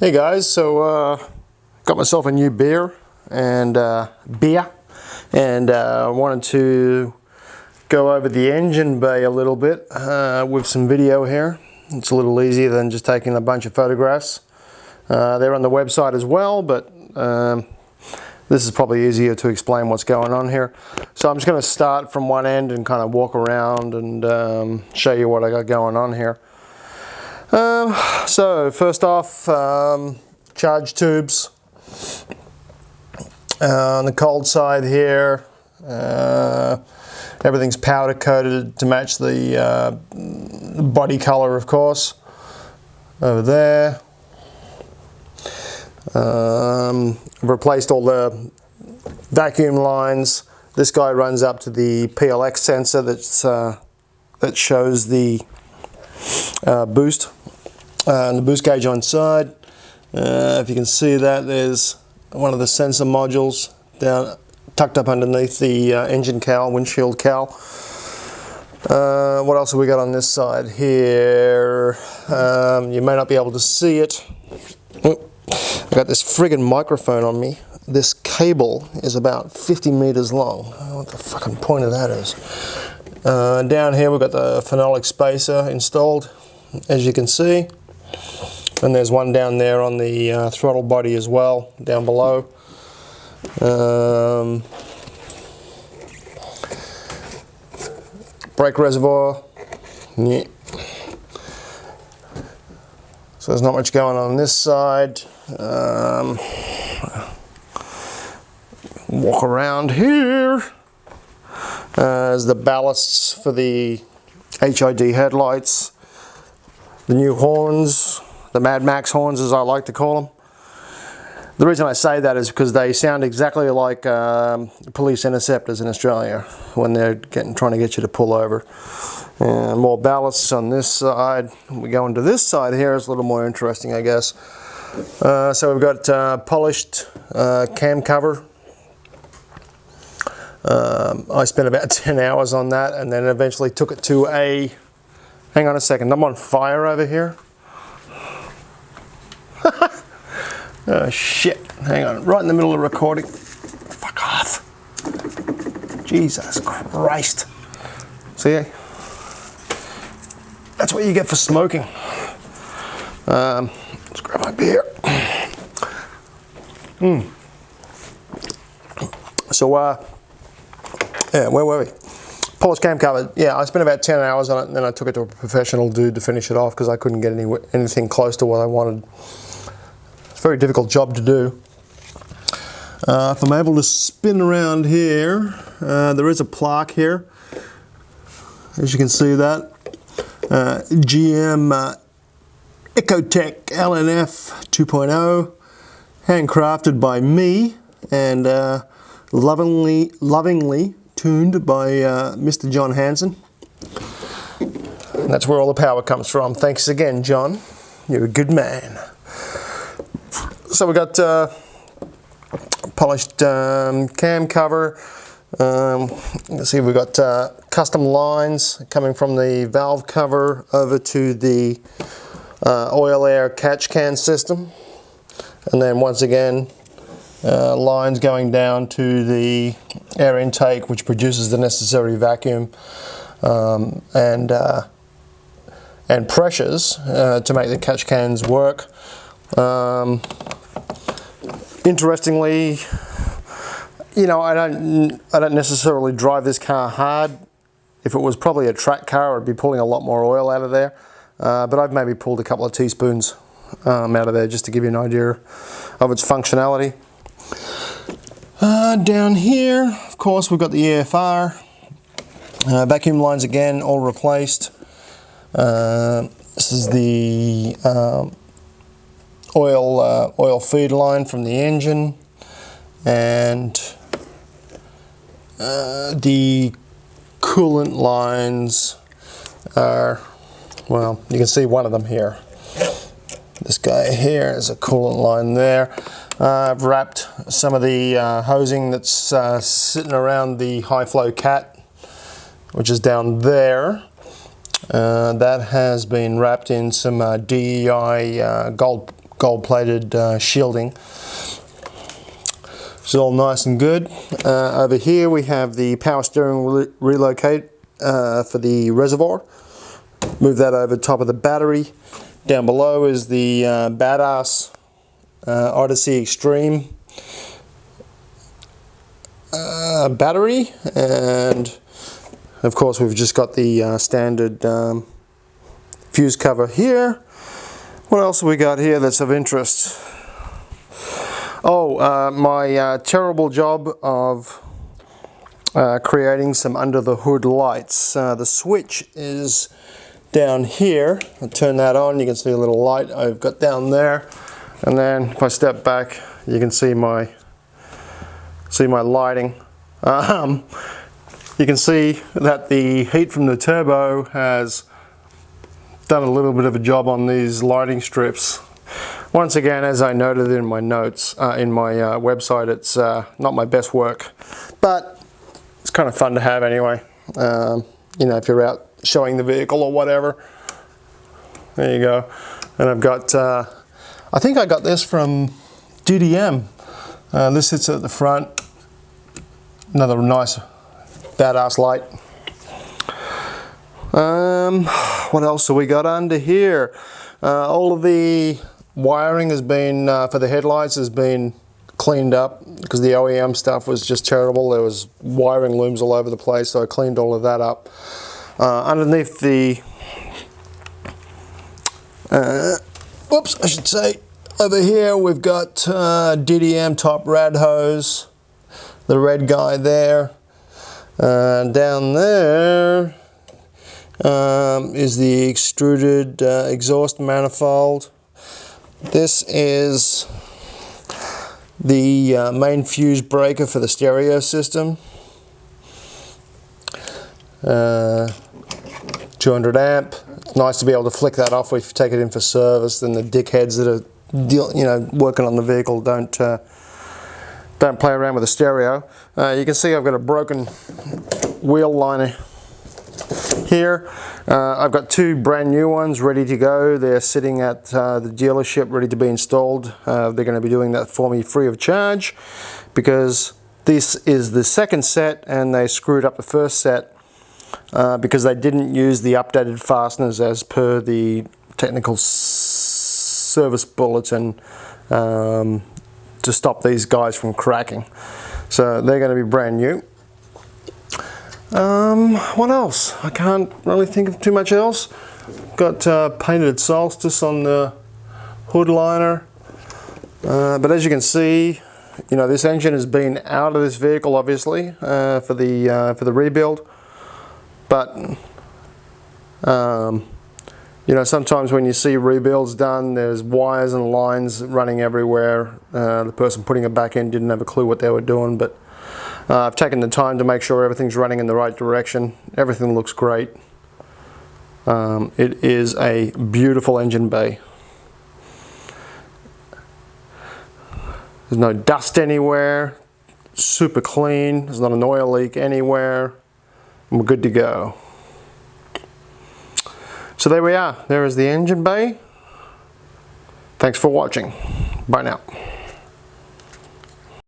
Hey guys, so got myself a new beer and wanted to go over the engine bay a little bit with some video here. It's a little easier than just taking a bunch of photographs. They're on the website as well, but this is probably easier to explain what's going on here. So I'm just going to start from one end and kind of walk around and show you what I got going on here. So first off, charge tubes. On the cold side here, everything's powder coated to match the body color, of course. Over there, replaced all the vacuum lines. This guy runs up to the PLX sensor that shows the boost. And the boost gauge on side, if you can see that, there's one of the sensor modules down tucked up underneath the engine cowl, windshield cowl. What else have we got on this side here? You may not be able to see it. I've got this friggin' microphone on me. This cable is about 50 meters long. I don't know what the fucking point of that is. Down here we've got the phenolic spacer installed, as you can see. And there's one down there on the throttle body as well, down below. Brake reservoir. Yeah. So there's not much going on this side. Walk around here. There's the ballasts for the HID headlights. The new horns. The Mad Max horns, as I like to call them. The reason I say that is because they sound exactly like police interceptors in Australia when they're trying to get you to pull over. And more ballasts on this side. We go into this side here, it's a little more interesting, I guess. So we've got polished cam cover. I spent about 10 hours on that and then eventually took it to a... Hang on a second, I'm on fire over here. Oh shit, hang on, right in the middle of recording. Fuck off. Jesus Christ. See, that's what you get for smoking. Let's grab my beer. So, yeah, where were we? Polished cam cover. Yeah, I spent about 10 hours on it and then I took it to a professional dude to finish it off because I couldn't get anything close to what I wanted. Very difficult job to do. If I'm able to spin around here, there is a plaque here, as you can see that. GM Ecotech LNF 2.0, handcrafted by me and lovingly tuned by Mr. John Hansen. And that's where all the power comes from. Thanks again, John. You're a good man. So we got polished cam cover. Let's see, we've got custom lines coming from the valve cover over to the oil air catch can system. And then once again, lines going down to the air intake, which produces the necessary vacuum and pressures to make the catch cans work. Interestingly, you know, I don't necessarily drive this car hard. If it was probably a track car, I'd be pulling a lot more oil out of there. But I've maybe pulled a couple of teaspoons out of there just to give you an idea of its functionality. Down here, of course, we've got the EFR. Vacuum lines again, all replaced. This is the oil feed line from the engine, and the coolant lines are, well, you can see one of them here. This guy here is a coolant line there. I've wrapped some of the hosing that's sitting around the high flow cat, which is down there. That has been wrapped in some DEI gold gold-plated shielding. It's all nice and good. Over here we have the power steering relocate for the reservoir. Move that over top of the battery. Down below is the badass Odyssey Extreme battery, and of course we've just got the standard fuse cover here. What else have we got here that's of interest? Oh, my terrible job of creating some under the hood lights. The switch is down here. I'll turn that on, you can see a little light I've got down there, and then if I step back you can see my lighting. You can see that the heat from the turbo has done a little bit of a job on these lighting strips. Once again, as I noted in my notes, in my website, it's not my best work, but it's kind of fun to have anyway. You know, if you're out showing the vehicle or whatever. There you go. And I've got, I think I got this from DDM. This sits at the front. Another nice badass light. What else have we got under here? All of the wiring has been, for the headlights, has been cleaned up because the OEM stuff was just terrible. There was wiring looms all over the place, so I cleaned all of that up. Underneath the, whoops, I should say, over here we've got DDM top rad hose, the red guy there. Down there is the extruded exhaust manifold. This is the main fuse breaker for the stereo system. 200 amp. It's nice to be able to flick that off if you take it in for service. Then the dickheads that are working on the vehicle don't play around with the stereo. You can see I've got a broken wheel liner here. I've got two brand new ones ready to go. They're sitting at the dealership ready to be installed. They're going to be doing that for me free of charge because this is the second set and they screwed up the first set because they didn't use the updated fasteners as per the technical service bulletin to stop these guys from cracking. So they're going to be brand new. What else? I can't really think of too much else. Got painted Solstice on the hood liner. But as you can see, this engine has been out of this vehicle obviously for the rebuild. But sometimes when you see rebuilds done, there's wires and lines running everywhere. The person putting it back in didn't have a clue what they were doing, but I've taken the time to make sure everything's running in the right direction. Everything looks great. It is a beautiful engine bay. There's no dust anywhere. Super clean. There's not an oil leak anywhere. And we're good to go. So there we are. There is the engine bay. Thanks for watching. Bye now.